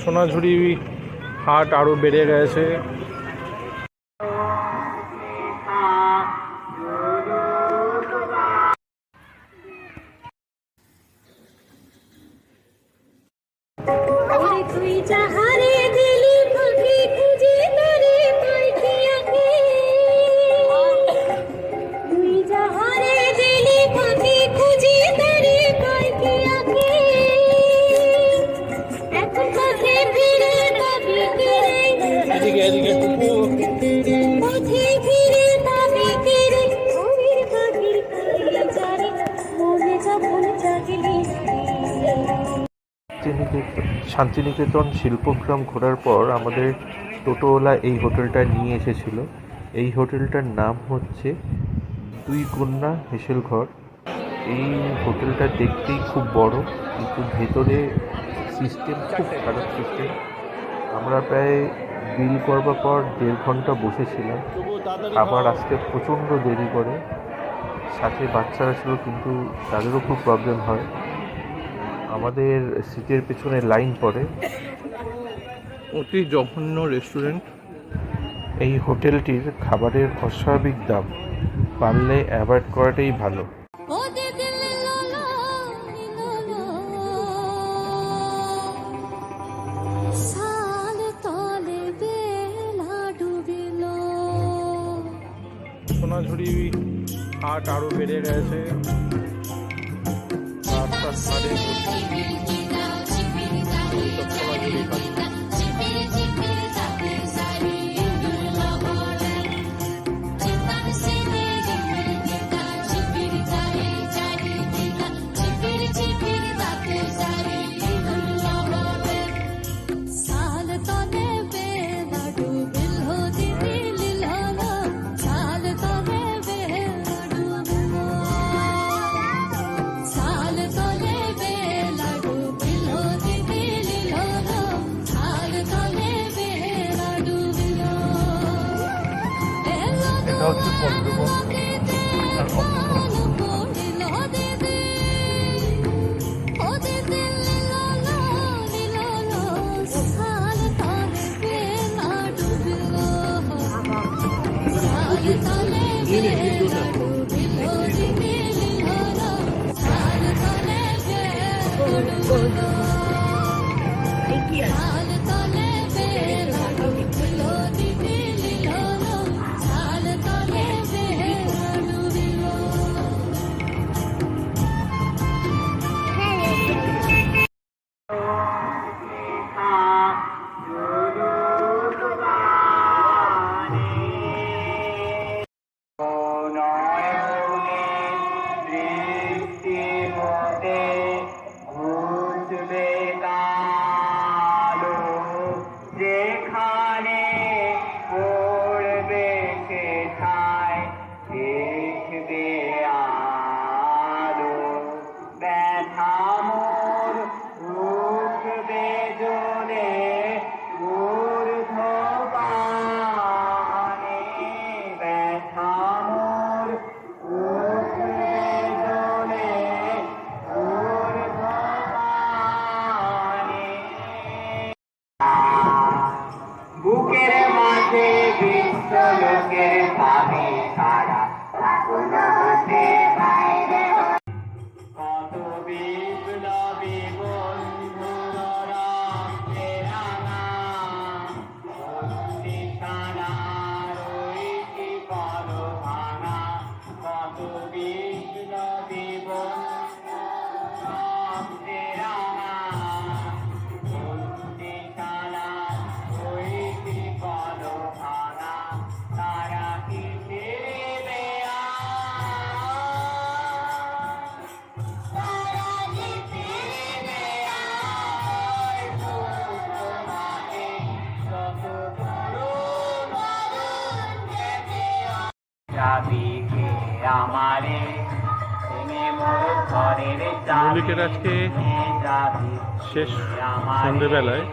সোনাঝুরি হাট আরও বেড়ে গেছে। শান্তিনিকেতন শিল্পগ্রাম ঘোরার পর আমাদের টোটোওয়ালা এই হোটেলটা নিয়ে এসেছিল। এই হোটেলটার নাম হচ্ছে দুই কন্যা হেসেল ঘর। এই হোটেলটা দেখতেই খুব বড়, কিন্তু ভেতরে সিস্টেম খুব খারাপ সিস্টেম। আমরা প্রায় বিল করবার পর 1.5 ঘন্টা বসেছিলাম। খাবার আসতে প্রচণ্ড দেরি করে। সাথে বাচ্চারা ছিল, কিন্তু তাদেরও খুব প্রবলেম হয়। আমাদের সিটের পেছনে লাইন পড়ে। অতি জঘন্য রেস্টুরেন্ট। এই হোটেলটির খাবারের অস্বাভাবিক দাম, পারলে অ্যাভয়েড করাটাই ভালো। সোনাঝুরি হাট আরও বেড়ে গেছে। রাস্তার ধারে সোনাঝুরি হাট। এটা হচ্ছে পদ্মবন। বুকের মাঝে বিশ্ব লোকের পাবে সারা কত বিপ্লবী বন্ধুরা ভাঙা, কত বিপ্লবী মুলুকের আজকে শেষ সন্ধ্যেবেলায়।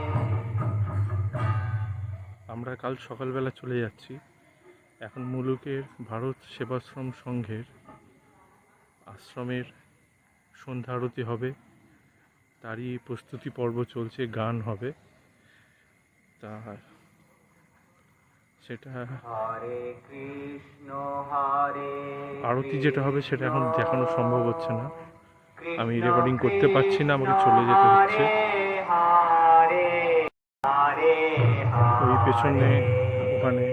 আমরা কাল সকালবেলা চলে যাচ্ছি। এখন মুলুকের ভারত সেবাশ্রম সংঘের আশ্রমের সন্ধ্যা আরতি হবে, তারই প্রস্তুতি পর্ব চলছে, গান হবে। তার সেটা আরতি যেটা হবে সেটা এখন দেখানো সম্ভব হচ্ছে না, আমি রেকর্ডিং করতে পারছি না, আমাকে চলে যেতে হচ্ছে। ওই পেছনে ওখানে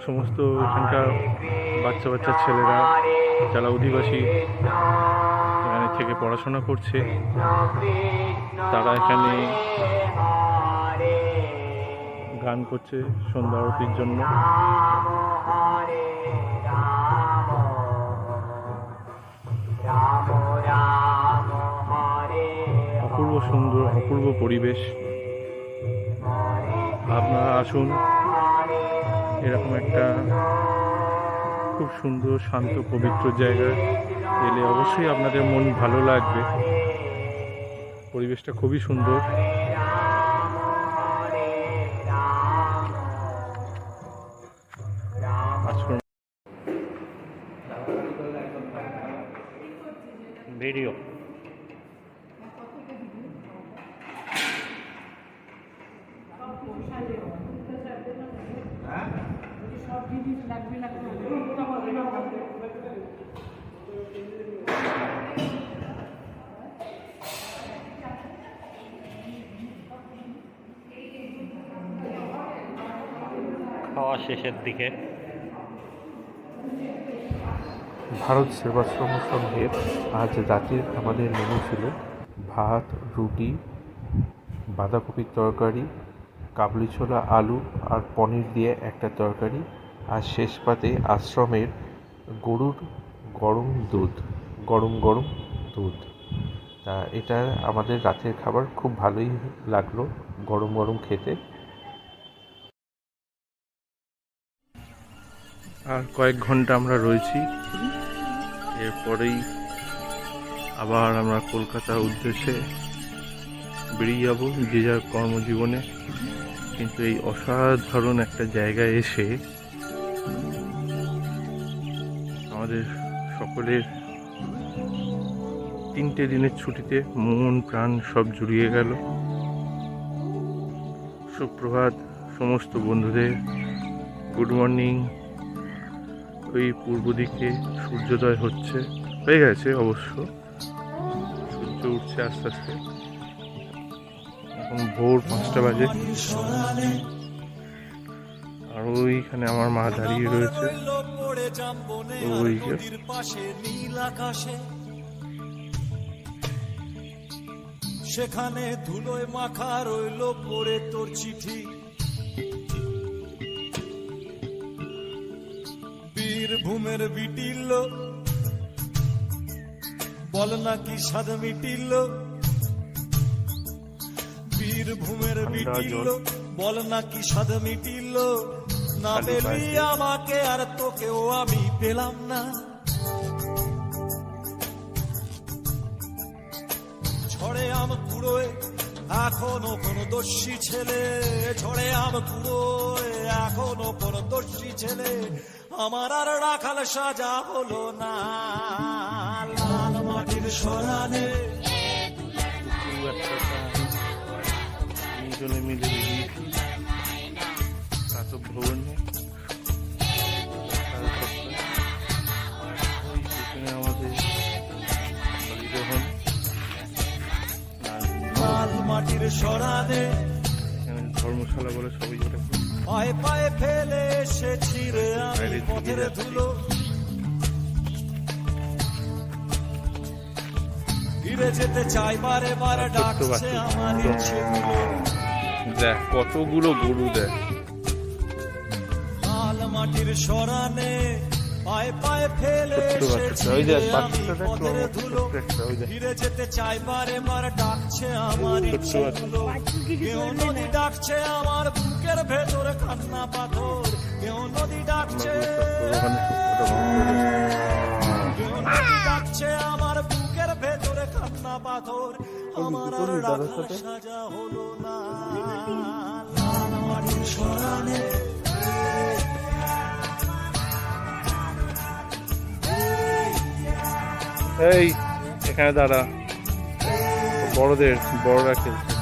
সমস্ত এখানকার বাচ্চা বাচ্চা ছেলেরা যারা অধিবাসী এখানে থেকে পড়াশোনা করছে, তারা এখানে গান করছে সন্ধ্যা আরতির জন্য। অপূর্ব সুন্দর, অপূর্ব পরিবেশ। আপনারা আসুন, এরকম একটা খুব সুন্দর শান্ত পবিত্র জায়গায় এলে অবশ্যই আপনাদের মন ভালো লাগবে। পরিবেশটা খুবই সুন্দর। ভিডিও খাওয়া শেষের দিকে ভারত সেবাশ্রম সংঘের আজ রাতের আমাদের মেনু ছিল ভাত, রুটি, বাঁধাকপির তরকারি, কাবলি ছোলা, আলু আর পনির দিয়ে একটা তরকারি, আর শেষ পাতে আশ্রমের গরুর গরম দুধ, গরম গরম দুধ। তা এটা আমাদের রাতের খাবার, খুব ভালোই লাগলো গরম গরম খেতে। আর কয়েক ঘন্টা আমরা রয়েছি, এরপরেই আবার আমরা কলকাতার উদ্দেশ্যে বেরিয়ে যাব যে যার কর্মজীবনে। কিন্তু এই অসাধারণ একটা জায়গায় এসে আমাদের সকলের 3টে দিনের ছুটিতে মন প্রাণ সব জুড়িয়ে গেল। সুপ্রভাত সমস্ত বন্ধুদের, গুড মর্নিং। ওই পূর্ব দিকে সূর্যোদয় হয়ে গেছে অবশ্য, সূর্য উঠছে আস্তে আস্তে। এখন ভোর 5টা বাজে, আর ওইখানে আমার মা দাঁড়িয়ে রয়েছে। সেখানে ধুলোয় মাখা রইল পড়ে তোর চিঠি, বীরভূমের বিটিল বল নাকি স্বাদ মিটিল, বীরভূমের বিটিল বল নাকি স্বাদ মিটিল, না পেলি আমাকে আর তোকেও আমি পেলাম না। ঝড়ে আম কুড়োয় এখনো কোন দোষী ছেলে, ঝড়ে আম কুড়োয় এখনো কোন দোষী ছেলে আমার আর রাখাল সাজা হলো না। লাল মাটির সরানে দুজনে মিলে বেরিয়েছি কাতব ভবনে। আমাদের লাল মাটির সরানে ধর্মশালা বলে সবাই যেটা পায়ে পায়ে ফেলে এসেছি রে আমি পথের ধুলো, ফিরে যেতে চাই বারে বারে ডাকছে আমার ইচ্ছেগুলো। দেখ কতগুলো গরু, দেখ লাল মাটির সরানে পায়ে পায়ে ফেলে এসেছি আমি পথের ধুলো, ফিরে যেতে চাই বারে বারে ডাকছে আমার ইচ্ছেগুলো। কেউ নদী ডাকছে আমার বুকের ভেতর কান্না পাথর, কেউ নদী ডাকছে, কেউ নদী ডাকছে আমার বুকের ভেতরে কান্না পাথর, আমার আর রাখা সাজা হলো না। লাল মাটির সরানে এই এখানে দাঁড়া, বড়রা খেলছে।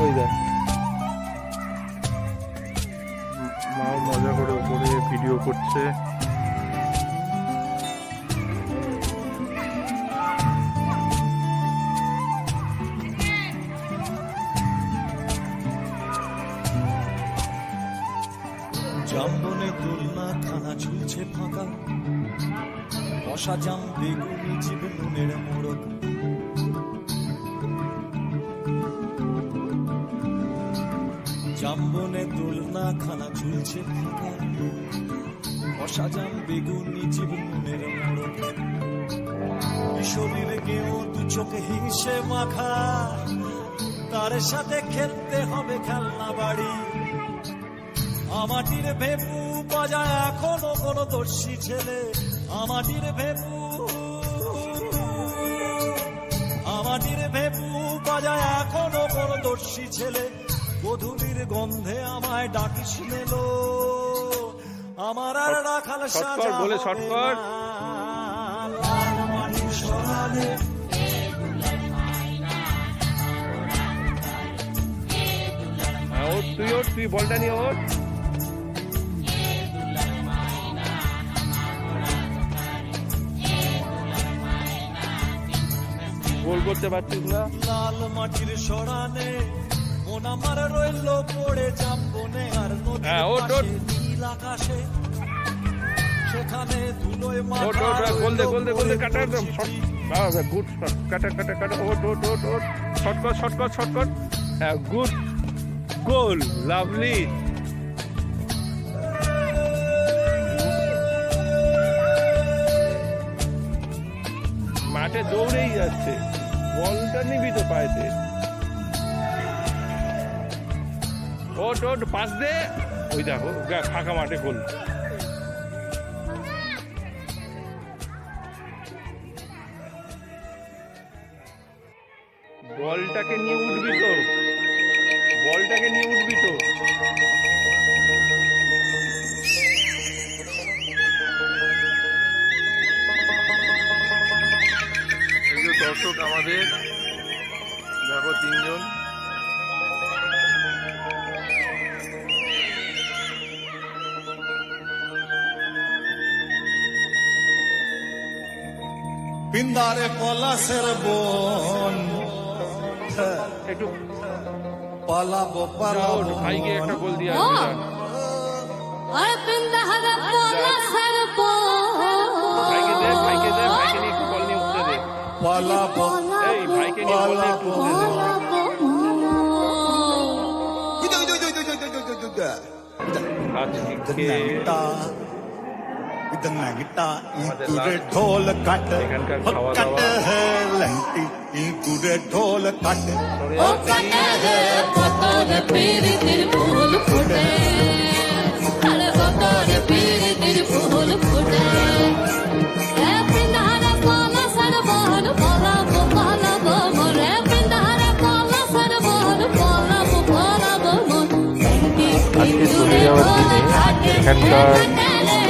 ওই দেখ মাও মজা করে উপরে ভিডিও করছে। জাম্বনে দোলনা খানা ঝুলছে ফাঁকা, বসা জাম বেগুনি জীব নুনের মোড়ক। জাম্বনে দোলনা খানা ঝুলছে ফাঁকা, বসা জাম বেগুনি জীব নুনের মোড়ক। কিশোরীর গেও দু চোখে হিংসে মাখা, তার সাথে খেলতে হবে খেলনা বাড়ি। আমাটির ভেপু বাজায় এখনো কোন দর্শী ছেলে, আমাটির ভেপু বাজায় এখনো কোন দর্শী ছেলে। গধূলির গন্ধে আমায় ডাকিস মেলো, আমার আর রাখাল সাজা বলে হবে শর্টকাট। না। লাল মাটির সরালে তুই বলটা নিয়ে ওঠ। গোল করতে পারছিস না। লাল মাটির সরানে মন আমার রইল পড়ে, জাম্বনে আর নদীর পাশে নীল আকাশে, সেখানে ধুলোয় মাথা গোল দে কাটা একদম গুড কাটা ওট শর্টকাট হ্যাঁ গুড গোল লাভলি। মাঠে দৌড়েই যাচ্ছে, বলটা নিবি তো পাইতে। ওট পাস দে, ওই দেখো ফাঁকা মাঠে গোল। বলটাকে নিয়ে উঠবি তো, এই যে দর্শক আমাদের দেখো 3 জন। পিন্দারে পলাশের বন, একটু পালাবো ভাইকে একটা গোল দিয়ে ভাইকে দে ভাইকে নিয়ে একটু বল নিয়ে উঠতে দে। পালাবো এই ভাইকে নিয়ে বল নিয়ে একটু উঠতে দে। আজকে ঢোল কাট এখানকার খাওয়া দাওয়া ঢোল কাট ও কাটে পতর পীরিতির ফুল ফুটে, আরে পতর পীরিতির ফুল ফুটে। এ পিন্দারে পলাশের বন, পলাবো মরে। পিন্দারে পলাশের বন, পলাবো মন। আজকে চলে যাওয়ার দিনে এখানকার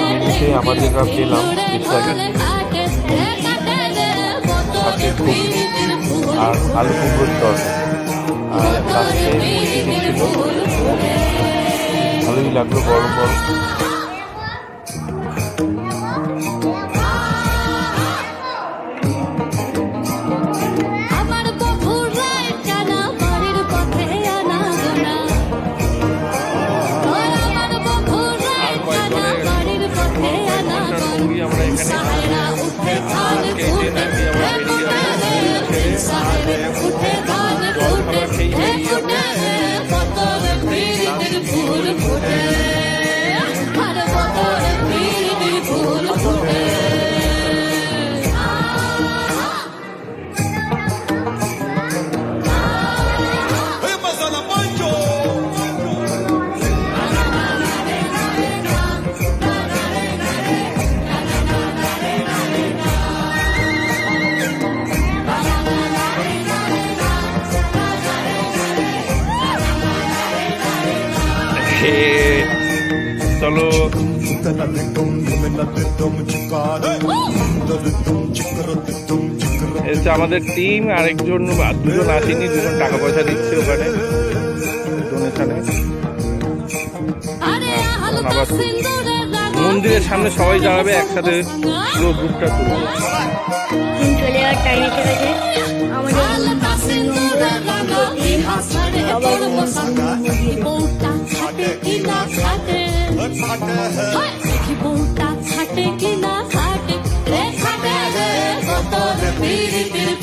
জিনিসে আমাদের পেলাম সাথে ঘুগনি আর আলু কুমড়োর তরকারি, আর লাস্টে মুড়ি ছিল। ভালোই লাগলো গরম গরম। আমার বন্ধুর রাত জানা বাড়ির পথে আনা গোনা, আমার বন্ধুর রাত জানা বাড়ির পথে আনা গোনা। সাহেরা উঠে ধান ফুটে, সাহেরে উঠে ধান ফুটে, পতর পীরিতির ফুল ফুটে, আর পতর পীরিতির ফুল ফুটে। চলো। এই হচ্ছে আমাদের টিম, আরেকজন দুজন আসেনি, দুজন টাকা পয়সা দিচ্ছে ওখানে ডোনেশনে। আবার মন্দিরের সামনে সবাই দাঁড়াবে একসাথে, পুরো গ্রুপটা তুলবে। চলে যাওয়ার টাইম এসে গেছে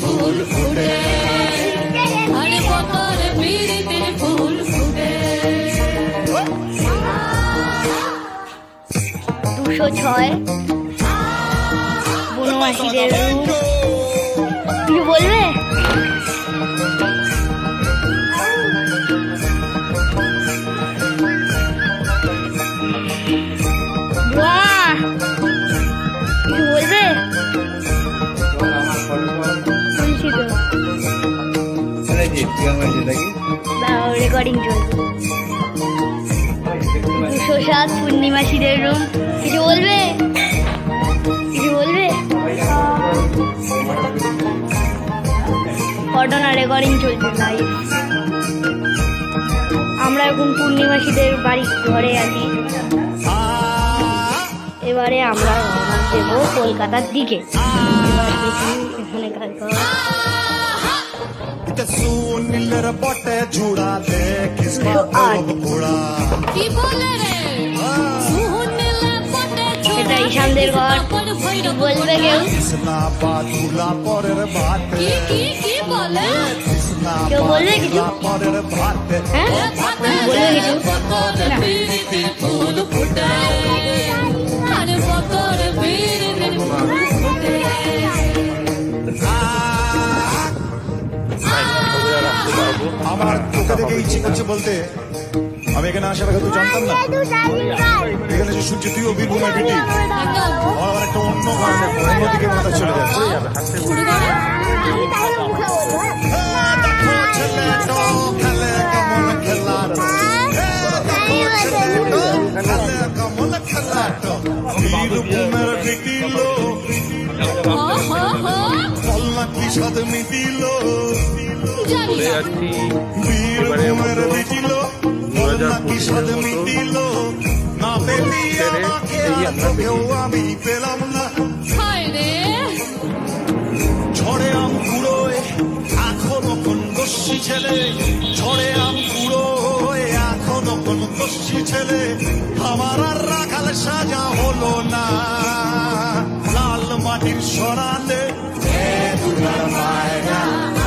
ফুল ফুটে, আরে বতর পিরিতির ফুল ফুটে। 206 বনবাসীদের রুম। কিছু বলবে? বাহ! কিছু বলবে? বলছি তো, রেকর্ডিং চলছে। 207 পূর্ণিমাসীদের রুম। কিছু বলবে? কিছু বলবে? ঘটনা রেকর্ডিং চলছে লাইভ। আমরা এখন পূর্ণিমাসীদের বাড়ি ঘরে আছি। এবারে আমরা রওনা দেব কলকাতার দিকে। এবার দেখি এখানে কালকা এটা ঈশানদের ঘর। বলবে কেউ? কেউ বলবে কিছু? হ্যাঁ বলবে কিছু? আমার তোকে দেখে ইচ্ছে করছে বলতে, আমি এখানে আসার আগে তো জানতাম না এখানে যে সূর্য তুইও বীরভূমের বেটি। আমার একটা অন্য কারণে অন্যদিকে মাথা চলে যাচ্ছে। বীরভূমের বেটি লো কল্লা কি সাদ মিটিল, চলে যাচ্ছি বীরভূমের বেটি লো কল্লা কি সাদ মিটিল, না পেলি আমাকে কেউ আমি পেলাম না। ঝড়ে আম কুড়োয় এখনো কোন দস্যি ছেলে, ঝড়ে আম কুড়োয় এখনো কোন দস্যি ছেলে, আমার আর রাখাল সাজা হলো না। লাল মাটির সরালে দুলার মায়না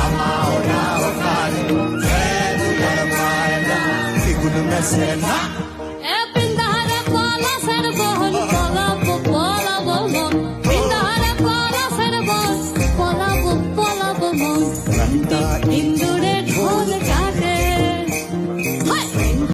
আমাও না ওখানে, দুলার মায়না এগুলো মেসে না।